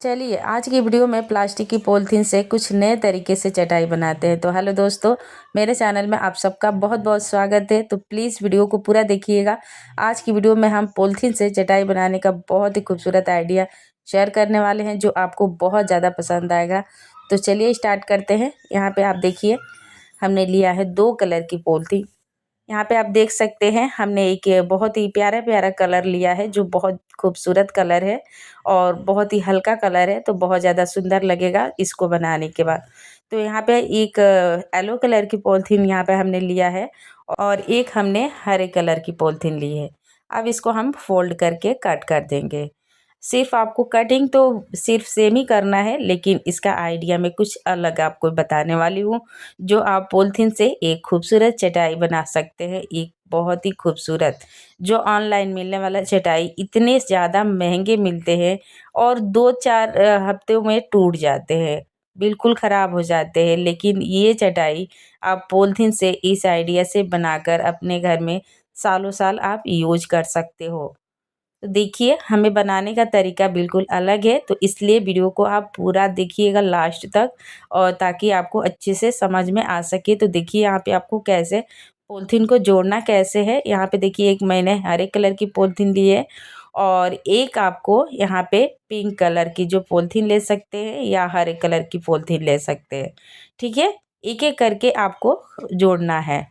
चलिए आज की वीडियो में प्लास्टिक की पॉलीथीन से कुछ नए तरीके से चटाई बनाते हैं। तो हेलो दोस्तों, मेरे चैनल में आप सबका बहुत बहुत स्वागत है। तो प्लीज़ वीडियो को पूरा देखिएगा। आज की वीडियो में हम पॉलीथीन से चटाई बनाने का बहुत ही खूबसूरत आइडिया शेयर करने वाले हैं जो आपको बहुत ज़्यादा पसंद आएगा। तो चलिए स्टार्ट करते हैं। यहाँ पर आप देखिए, हमने लिया है 2 कलर की पॉलीथीन। यहाँ पे आप देख सकते हैं हमने एक बहुत ही प्यारा प्यारा कलर लिया है जो बहुत खूबसूरत कलर है और बहुत ही हल्का कलर है, तो बहुत ज़्यादा सुंदर लगेगा इसको बनाने के बाद। तो यहाँ पे एक येलो कलर की पॉलीथीन यहाँ पे हमने लिया है और एक हमने हरे कलर की पॉलीथीन ली है। अब इसको हम फोल्ड करके कट कर देंगे। सिर्फ आपको कटिंग तो सिर्फ सेम ही करना है, लेकिन इसका आइडिया मैं कुछ अलग आपको बताने वाली हूँ जो आप पॉलीथीन से एक खूबसूरत चटाई बना सकते हैं। एक बहुत ही खूबसूरत, जो ऑनलाइन मिलने वाला चटाई इतने ज़्यादा महंगे मिलते हैं और 2-4 हफ्तों में टूट जाते हैं, बिल्कुल ख़राब हो जाते हैं। लेकिन ये चटाई आप पॉलीथीन से इस आइडिया से बनाकर अपने घर में सालों साल आप यूज कर सकते हो। तो देखिए हमें बनाने का तरीका बिल्कुल अलग है, तो इसलिए वीडियो को आप पूरा देखिएगा लास्ट तक, और ताकि आपको अच्छे से समझ में आ सके। तो देखिए यहाँ पे आपको कैसे पॉलीथीन को जोड़ना कैसे है। यहाँ पे देखिए एक मैंने हरे कलर की पॉलीथीन ली है और एक आपको यहाँ पे पिंक कलर की जो पॉलीथीन ले सकते हैं या हरे कलर की पॉलीथीन ले सकते हैं। ठीक है, एक एक करके आपको जोड़ना है।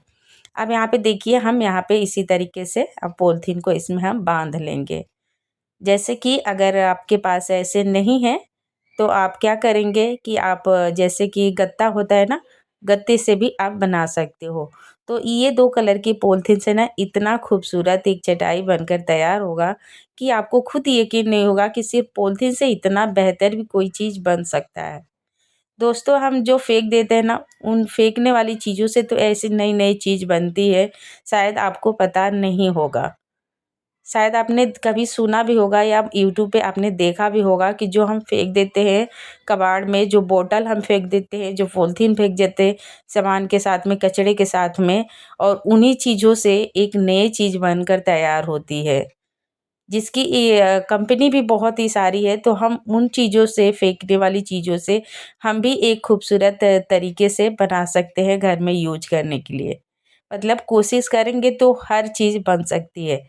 अब यहाँ पे देखिए हम यहाँ पे इसी तरीके से अब पॉलीथीन को इसमें हम बांध लेंगे। जैसे कि अगर आपके पास ऐसे नहीं है तो आप क्या करेंगे कि आप जैसे कि गत्ता होता है ना, गत्ते से भी आप बना सकते हो। तो ये 2 कलर की पॉलीथीन से ना इतना खूबसूरत एक चटाई बनकर तैयार होगा कि आपको खुद यकीन नहीं होगा कि सिर्फ पॉलीथीन से इतना बेहतर भी कोई चीज़ बन सकता है। दोस्तों, हम जो फेंक देते हैं ना, उन फेंकने वाली चीज़ों से तो ऐसी नई नई चीज़ बनती है, शायद आपको पता नहीं होगा। शायद आपने कभी सुना भी होगा या यूट्यूब पे आपने देखा भी होगा कि जो हम फेंक देते हैं कबाड़ में, जो बोतल हम फेंक देते हैं, जो पॉलीथीन फेंक देते हैं सामान के साथ में, कचरे के साथ में, और उन्हीं चीज़ों से एक नई चीज़ बनकर तैयार होती है, जिसकी कंपनी भी बहुत ही सारी है। तो हम उन चीज़ों से, फेंकने वाली चीज़ों से हम भी एक खूबसूरत तरीके से बना सकते हैं घर में यूज करने के लिए। मतलब कोशिश करेंगे तो हर चीज़ बन सकती है।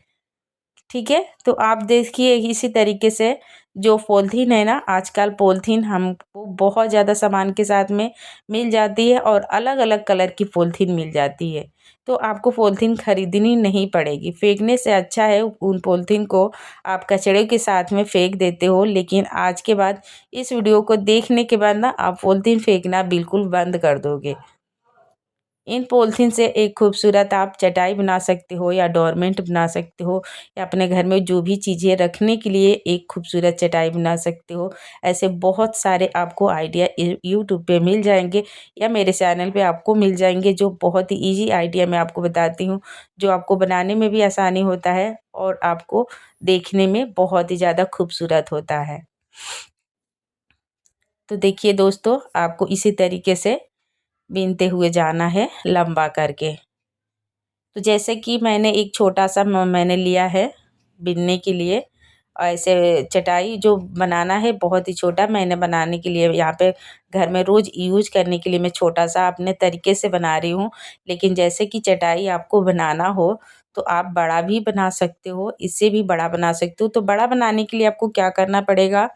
ठीक है, तो आप देखिए इसी तरीके से जो पॉलीथीन है ना, आजकल पॉलीथीन हमको बहुत ज़्यादा सामान के साथ में मिल जाती है और अलग अलग कलर की पॉलीथीन मिल जाती है। तो आपको पॉलीथीन खरीदनी नहीं पड़ेगी। फेंकने से अच्छा है उन पॉलीथीन को आप कचड़े के साथ में फेंक देते हो, लेकिन आज के बाद, इस वीडियो को देखने के बाद ना, आप पॉलीथीन फेंकना बिल्कुल बंद कर दोगे। इन पॉलीथीन से एक खूबसूरत आप चटाई बना सकते हो या डोरमेट बना सकते हो, या अपने घर में जो भी चीज़ें रखने के लिए एक खूबसूरत चटाई बना सकते हो। ऐसे बहुत सारे आपको आइडिया यूट्यूब पे मिल जाएंगे या मेरे चैनल पे आपको मिल जाएंगे, जो बहुत ही इजी आइडिया मैं आपको बताती हूँ, जो आपको बनाने में भी आसानी होता है और आपको देखने में बहुत ही ज़्यादा खूबसूरत होता है। तो देखिए दोस्तों, आपको इसी तरीके से बीनते हुए जाना है लंबा करके। तो जैसे कि मैंने एक छोटा-सा मैंने लिया है बिनने के लिए, ऐसे चटाई जो बनाना है बहुत ही छोटा मैंने बनाने के लिए, यहाँ पे घर में रोज़ यूज़ करने के लिए मैं छोटा-सा अपने तरीके से बना रही हूँ। लेकिन जैसे कि चटाई आपको बनाना हो तो आप बड़ा भी बना सकते हो, इससे भी बड़ा बना सकते हो। तो बड़ा बनाने के लिए आपको क्या करना पड़ेगा,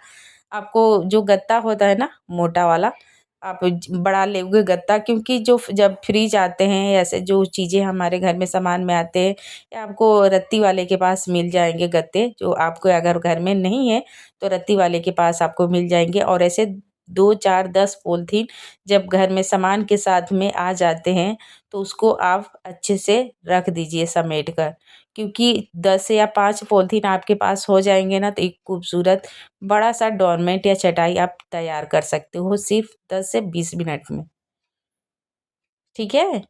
आपको जो गत्ता होता है ना मोटा वाला, आप बड़ा लोगे गत्ता, क्योंकि जो जब फ्रिज आते हैं, ऐसे जो चीज़ें हमारे घर में सामान में आते हैं, या आपको रत्ती वाले के पास मिल जाएंगे गत्ते, जो आपको अगर घर में नहीं है तो रत्ती वाले के पास आपको मिल जाएंगे। और ऐसे 2 4 10 पॉलीथीन जब घर में सामान के साथ में आ जाते हैं तो उसको आप अच्छे से रख दीजिए समेट कर, क्योंकि 10 या 5 पॉलीथीन आपके पास हो जाएंगे ना, तो एक खूबसूरत बड़ा सा डोरमेट या चटाई आप तैयार कर सकते हो सिर्फ 10 से 20 मिनट में। ठीक है,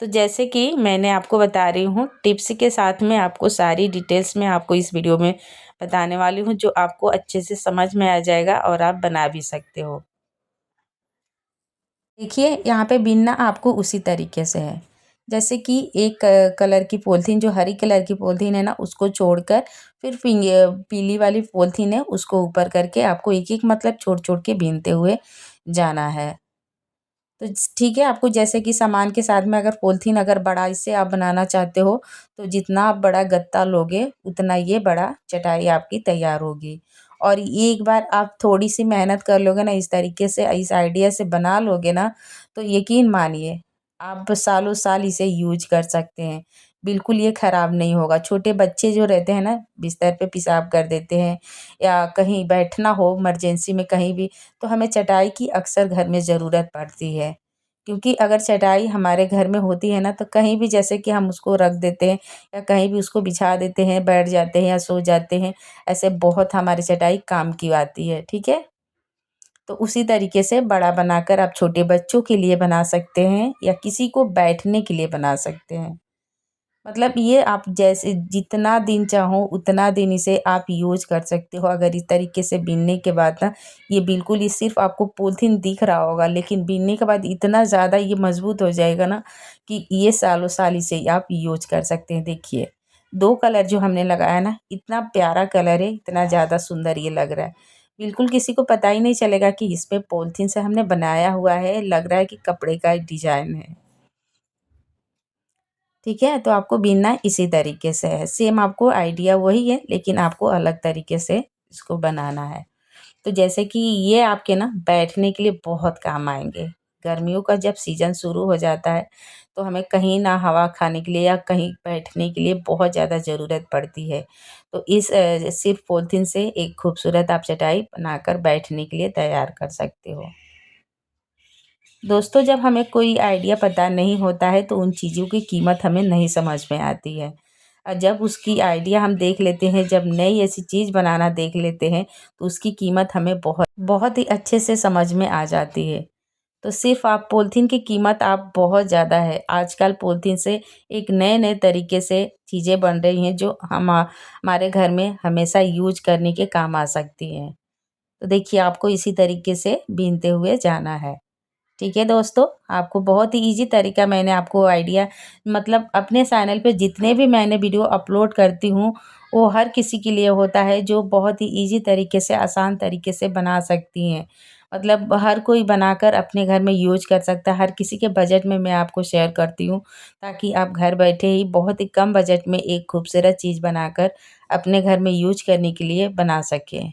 तो जैसे कि मैंने आपको बता रही हूँ टिप्स के साथ में, आपको सारी डिटेल्स में आपको इस वीडियो में बताने वाली हूँ, जो आपको अच्छे से समझ में आ जाएगा और आप बना भी सकते हो। देखिए यहाँ पे बिनना आपको उसी तरीके से है। जैसे कि एक कलर की पॉलीथीन, जो हरी कलर की पॉलीथीन है ना, उसको छोड़कर फिर पीली वाली पॉलीथीन है उसको ऊपर करके आपको एक-एक मतलब छोड़-छोड़ के बीनते हुए जाना है। तो ठीक है, आपको जैसे कि सामान के साथ में अगर पॉलीथीन अगर बड़ा इससे आप बनाना चाहते हो, तो जितना आप बड़ा गत्ता लोगे, उतना ये बड़ा चटाई आपकी तैयार होगी। और एक बार आप थोड़ी-सी मेहनत कर लोगे ना, इस तरीके से, इस आइडिया से बना लोगे ना, तो यकीन मानिए, आप सालों-साल इसे यूज़ कर सकते हैं। बिल्कुल ये खराब नहीं होगा। छोटे बच्चे जो रहते हैं ना, बिस्तर पे पेशाब कर देते हैं या कहीं बैठना हो इमरजेंसी में कहीं भी, तो हमें चटाई की अक्सर घर में ज़रूरत पड़ती है। क्योंकि अगर चटाई हमारे घर में होती है ना, तो कहीं भी जैसे कि हम उसको रख देते हैं या कहीं भी उसको बिछा देते हैं, बैठ जाते हैं या सो जाते हैं, ऐसे बहुत हमारी चटाई काम की आती है, ठीक है? तो उसी तरीके से बड़ा बनाकर आप छोटे बच्चों के लिए बना सकते हैं या किसी को बैठने के लिए बना सकते हैं। मतलब ये आप जैसे जितना दिन चाहो उतना दिन इसे आप यूज़ कर सकते हो। अगर इस तरीके से बीनने के बाद ना, ये बिल्कुल ही सिर्फ़ आपको पॉलीथीन दिख रहा होगा, लेकिन बीनने के बाद इतना ज़्यादा ये मज़बूत हो जाएगा ना, कि ये सालों-साल इसे आप यूज़ कर सकते हैं। देखिए, 2 कलर जो हमने लगाया ना, इतना प्यारा कलर है, इतना ज़्यादा सुंदर ये लग रहा है। बिल्कुल किसी को पता ही नहीं चलेगा कि इसपे पॉलीथीन से हमने बनाया हुआ है, लग रहा है कि कपड़े का डिज़ाइन है। ठीक है? तो आपको बीनना इसी तरीके से है। सेम आपको आइडिया वही है, लेकिन आपको अलग तरीके से इसको बनाना है। तो जैसे कि ये आपके ना बैठने के लिए बहुत काम आएँगे। गर्मियों का जब सीज़न शुरू हो जाता है, तो हमें कहीं ना हवा खाने के लिए या कहीं बैठने के लिए बहुत ज़्यादा ज़रूरत पड़ती है। तो इस सिर्फ़ पॉलीथीन से एक खूबसूरत आप चटाई बनाकर बैठने के लिए तैयार कर सकते हो। दोस्तों, जब हमें कोई आइडिया पता नहीं होता है, तो उन चीज़ों की कीमत हमें नहीं समझ में आती है। और जब उसकी आइडिया हम देख लेते हैं, जब नई ऐसी चीज़ बनाना देख लेते हैं, तो उसकी कीमत हमें बहुत बहुत ही अच्छे से समझ में आ जाती है। तो सिर्फ़ आप पॉलीथीन की कीमत आप बहुत ज़्यादा है। आजकल पॉलीथीन से एक नए-नए तरीके से चीज़ें बन रही हैं, जो हमारे घर में हमेशा यूज़ करने के काम आ सकती हैं। तो देखिए, आपको इसी तरीके से बीनते हुए जाना है। ठीक है दोस्तों, आपको बहुत ही ईज़ी तरीका मैंने आपको आइडिया, मतलब अपने चैनल पे जितने भी मैंने वीडियो अपलोड करती हूँ, वो हर किसी के लिए होता है, जो बहुत ही ईज़ी तरीके से, आसान तरीके से बना सकती हैं। मतलब हर कोई बनाकर अपने घर में यूज़ कर सकता है, हर किसी के बजट में मैं आपको शेयर करती हूँ, ताकि आप घर बैठे ही बहुत ही कम बजट में एक खूबसूरत चीज़ बनाकर अपने घर में यूज़ करने के लिए बना सकें।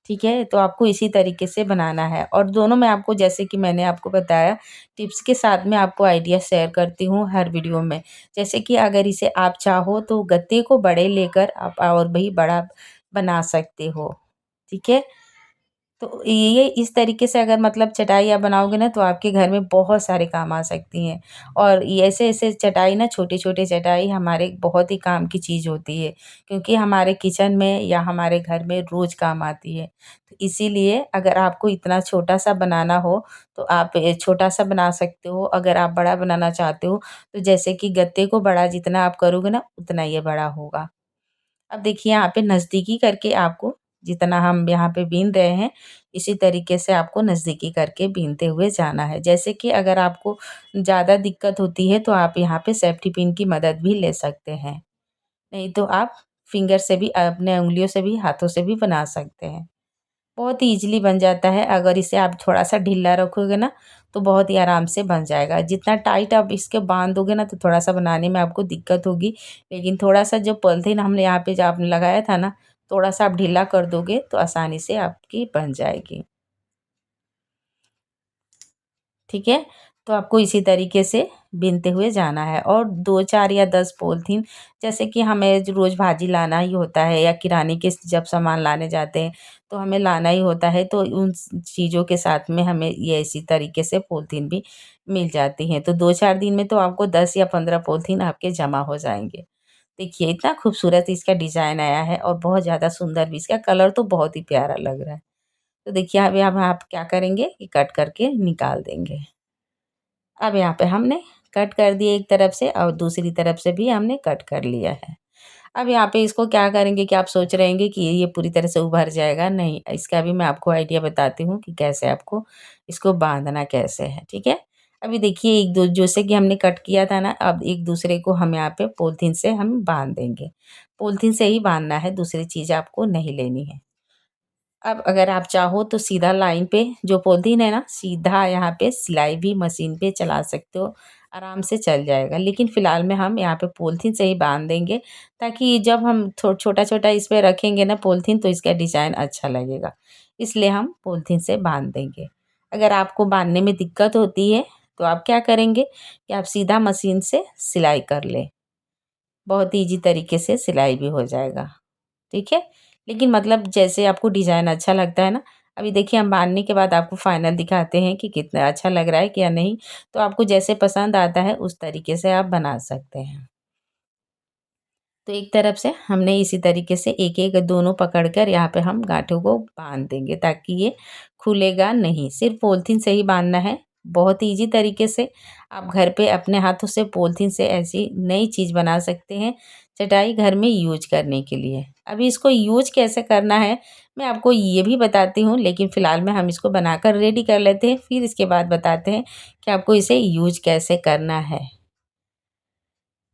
ठीक है? तो आपको इसी तरीके से बनाना है, और दोनों में आपको, जैसे कि मैंने आपको बताया, टिप्स के साथ में आपको आइडिया शेयर करती हूँ हर वीडियो में। जैसे कि अगर इसे आप चाहो तो गत्ते को बड़े लेकर आप और भी बड़ा बना सकते हो। ठीक है? तो ये इस तरीके से अगर मतलब चटाई आप बनाओगे ना, तो आपके घर में बहुत सारे काम आ सकती हैं। और ये ऐसे-ऐसे चटाई ना, छोटे-छोटे चटाई हमारे बहुत ही काम की चीज़ होती है, क्योंकि हमारे किचन में या हमारे घर में रोज़ काम आती है। तो इसीलिए अगर आपको इतना छोटा-सा बनाना हो, तो आप छोटा-सा बना सकते हो। अगर आप बड़ा बनाना चाहते हो, तो जैसे कि गत्ते को बड़ा जितना आप करोगे ना, उतना ये बड़ा होगा। अब देखिए, यहाँ पे नज़दीकी करके आपको, जितना हम यहाँ पे बीन रहे हैं, इसी तरीके से आपको नज़दीकी करके बीनते हुए जाना है। जैसे कि अगर आपको ज़्यादा दिक्कत होती है, तो आप यहाँ पे सेफ्टी पिन की मदद भी ले सकते हैं। नहीं तो आप फिंगर से भी, अपने उँगलियों से भी, हाथों से भी बना सकते हैं। बहुत ही ईज़िली बन जाता है। अगर इसे आप थोड़ा-सा ढीला रखोगे ना, तो बहुत ही आराम से बन जाएगा। जितना टाइट आप इसके बाँध दोगे ना, तो थोड़ा-सा बनाने में आपको दिक्कत होगी। लेकिन थोड़ा-सा जो पॉलीथीन हमने यहाँ पे जो आपने लगाया था ना, थोड़ा-सा आप ढीला कर दोगे, तो आसानी से आपकी बन जाएगी। ठीक है? तो आपको इसी तरीके से बीनते हुए जाना है, और 2, 4 या 10 पॉलीथीन, जैसे कि हमें जो रोज़ भाजी लाना ही होता है या किराने के जब सामान लाने जाते हैं, तो हमें लाना ही होता है, तो उन चीज़ों के साथ में हमें ये इसी तरीके से पॉलीथीन भी मिल जाती हैं। तो 2-4 दिन में तो आपको 10 या 15 पॉलीथीन आपके जमा हो जाएँगे। देखिए, इतना खूबसूरत इसका डिज़ाइन आया है, और बहुत ज़्यादा सुंदर भी, इसका कलर तो बहुत ही प्यारा लग रहा है। तो देखिए, अभी अब आप क्या करेंगे कि कट करके निकाल देंगे। अब यहाँ पे हमने कट कर दिए एक तरफ से, और दूसरी तरफ से भी हमने कट कर लिया है। अब यहाँ पे इसको क्या करेंगे, कि आप सोच रहे होंगे कि ये पूरी तरह से उभर जाएगा, नहीं, इसका भी मैं आपको आइडिया बताती हूँ कि कैसे आपको इसको बाँधना कैसे है, ठीक है? अभी देखिए एक दो जैसे कि हमने कट किया था ना, अब एक दूसरे को हम यहाँ पे पॉलीथीन से हम बांध देंगे। पॉलीथीन से ही बांधना है, दूसरी चीज़ आपको नहीं लेनी है। अब अगर आप चाहो तो सीधा लाइन पे जो पॉलीथीन है ना, सीधा यहाँ पे सिलाई भी मशीन पे चला सकते हो, आराम से चल जाएगा। लेकिन फ़िलहाल में हम यहाँ पे पॉलीथीन से ही बांध देंगे, ताकि जब हम छोटा-छोटा इस पे रखेंगे ना पॉलीथीन, तो इसका डिज़ाइन अच्छा लगेगा। इसलिए हम पॉलीथीन से बांध देंगे। अगर आपको बाँधने में दिक्कत होती है, तो आप क्या करेंगे कि आप सीधा मशीन से सिलाई कर लें। बहुत ईज़ी तरीके से सिलाई भी हो जाएगा। ठीक है? लेकिन मतलब जैसे आपको डिज़ाइन अच्छा लगता है ना, अभी देखिए हम बाँधने के बाद आपको फाइनल दिखाते हैं कि कितना अच्छा लग रहा है कि या नहीं। तो आपको जैसे पसंद आता है उस तरीके से आप बना सकते हैं। तो एक तरफ से हमने इसी तरीके से एक-एक दोनों पकड़कर यहाँ पे हम गाँठों को बाँध देंगे, ताकि ये खुलेगा नहीं। सिर्फ़ पॉलीथीन से ही बाँधना है, बहुत ईज़ी तरीके से। आप घर पे अपने हाथों से पॉलीथीन से ऐसी नई चीज़ बना सकते हैं, चटाई घर में यूज़ करने के लिए। अभी इसको यूज़ कैसे करना है, मैं आपको ये भी बताती हूँ, लेकिन फ़िलहाल में हम इसको बनाकर रेडी कर लेते हैं, फिर इसके बाद बताते हैं कि आपको इसे यूज़ कैसे करना है।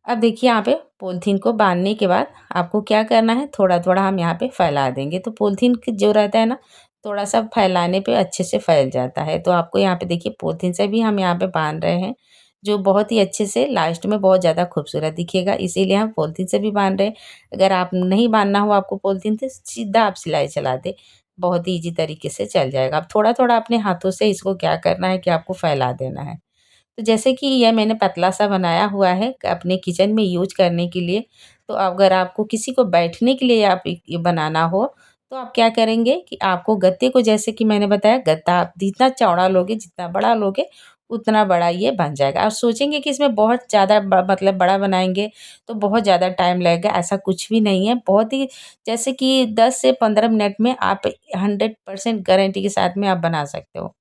अब देखिए यहाँ पे पॉलीथीन को बांधने के बाद आपको क्या करना है, थोड़ा-थोड़ा हम यहाँ पे फैला देंगे। तो पॉलीथीन की जो रहता है ना, थोड़ा-सा फैलाने पे अच्छे से फैल जाता है। तो आपको यहाँ पे देखिए पॉलीथीन से भी हम यहाँ पे बांध रहे हैं, जो बहुत ही अच्छे से लास्ट में बहुत ज़्यादा खूबसूरत दिखेगा, इसीलिए हम पॉलीथीन से भी बांध रहे हैं। अगर आप नहीं बांधना हो आपको पॉलीथीन से, सीधा आप सिलाई चला दें, बहुत ही ईज़ी तरीके से चल जाएगा। अब थोड़ा-थोड़ा अपने हाथों से इसको क्या करना है कि आपको फैला देना है। तो जैसे कि यह मैंने पतला-सा बनाया हुआ है अपने किचन में यूज़ करने के लिए, तो अगर आपको किसी को बैठने के लिए आप ये बनाना हो, तो आप क्या करेंगे कि आपको गत्ते को, जैसे कि मैंने बताया, गत्ता आप जितना चौड़ा लोगे, जितना बड़ा लोगे, उतना बड़ा ये बन जाएगा। आप सोचेंगे कि इसमें बहुत ज़्यादा मतलब बड़ा बनाएँगे, तो बहुत ज़्यादा टाइम लगेगा, ऐसा कुछ भी नहीं है। बहुत ही जैसे कि 10 से 15 मिनट में आप 100% गारंटी के साथ में आप बना सकते हो।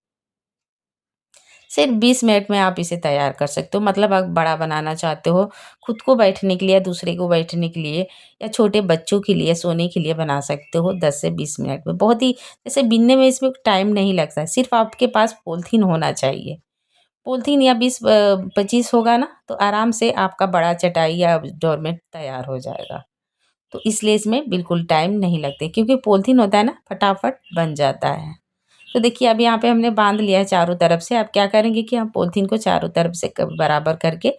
सिर्फ 20 मिनट में आप इसे तैयार कर सकते हो। मतलब आप बड़ा बनाना चाहते हो, खुद को बैठने के लिए या दूसरे को बैठने के लिए या छोटे बच्चों के लिए सोने के लिए बना सकते हो 10 से 20 मिनट में। बहुत ही जैसे बिनने में इसमें टाइम नहीं लगता है, सिर्फ आपके पास पॉलीथीन होना चाहिए। पॉलीथीन या 20-25 होगा ना, तो आराम से आपका बड़ा चटाई या डोरमेट तैयार हो जाएगा। तो इसलिए इसमें बिल्कुल टाइम नहीं लगते, क्योंकि पॉलीथीन होता है ना, फटाफट बन जाता है। तो देखिए अब यहाँ पे हमने बांध लिया है चारों तरफ से। अब क्या करेंगे कि हम पॉलीथीन को चारों तरफ से बराबर करके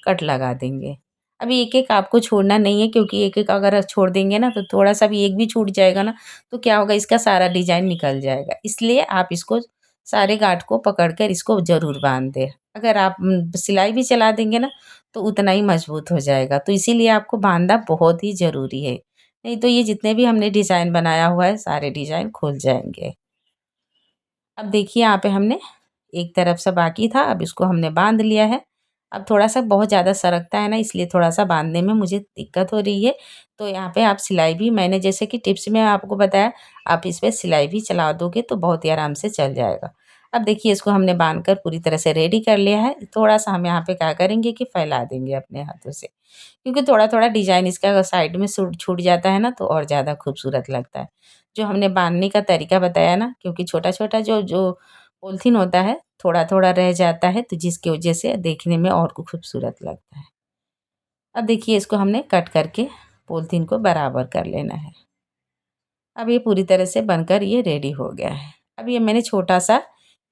कट लगा देंगे। अभी एक एक आपको छोड़ना नहीं है, क्योंकि एक एक अगर छोड़ देंगे ना, तो थोड़ा सा भी एक भी छूट जाएगा ना, तो क्या होगा, इसका सारा डिजाइन निकल जाएगा। इसलिए आप इसको सारे गांठ को पकड़कर इसको जरूर बांध दें। अगर आप सिलाई भी चला देंगे ना, तो उतना ही मजबूत हो जाएगा। तो इसीलिए आपको बांधना बहुत ही जरूरी है, नहीं तो ये जितने भी हमने डिजाइन बनाया हुआ है, सारे डिजाइन खुल जाएंगे। अब देखिए यहाँ पे हमने एक तरफ से बाकी था, अब इसको हमने बांध लिया है। अब थोड़ा-सा बहुत ज़्यादा सरकता है ना, इसलिए थोड़ा-सा बाँधने में मुझे दिक्कत हो रही है। तो यहाँ पे आप सिलाई भी, मैंने जैसे कि टिप्स में आपको बताया, आप इस पे सिलाई भी चला दोगे तो बहुत ही आराम से चल जाएगा। अब देखिए इसको हमने बाँध कर पूरी तरह से रेडी कर लिया है। थोड़ा-सा हम यहाँ पे क्या करेंगे कि फैला देंगे अपने हाथों से, क्योंकि थोड़ा-थोड़ा डिज़ाइन इसका अगर साइड में छूट जाता है ना, तो और ज़्यादा खूबसूरत लगता है। जो हमने बाँधने का तरीका बताया ना, क्योंकि छोटा-छोटा जो जो पॉलीथीन होता है, थोड़ा-थोड़ा रह जाता है, तो जिसकी वजह से देखने में और खूबसूरत लगता है। अब देखिए इसको हमने कट करके पॉलीथीन को बराबर कर लेना है। अब ये पूरी तरह से बनकर ये रेडी हो गया है। अब ये मैंने छोटा-सा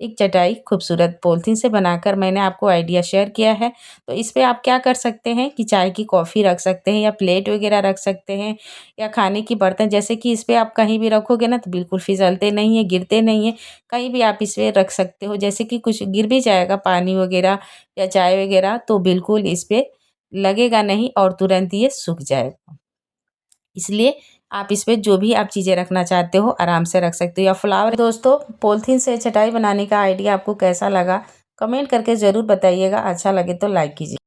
एक चटाई खूबसूरत पॉलीथीन से बनाकर मैंने आपको आइडिया शेयर किया है। तो इस पे आप क्या कर सकते हैं कि चाय की कॉफ़ी रख सकते हैं या प्लेट वग़ैरह रख सकते हैं या खाने की बर्तन, जैसे कि इस पे आप कहीं भी रखोगे ना, तो बिल्कुल फिसलते नहीं हैं, गिरते नहीं हैं। कहीं भी आप इस पे रख सकते हो, जैसे कि कुछ गिर भी जाएगा पानी वग़ैरह या चाय वग़ैरह, तो बिल्कुल इस पे लगेगा नहीं और तुरंत ये सूख जाएगा। इसलिए आप इसमें जो भी आप चीज़ें रखना चाहते हो आराम से रख सकते हो, या फ्लावर। दोस्तों, पॉलीथीन से चटाई बनाने का आइडिया आपको कैसा लगा, कमेंट करके ज़रूर बताइएगा। अच्छा लगे तो लाइक कीजिए।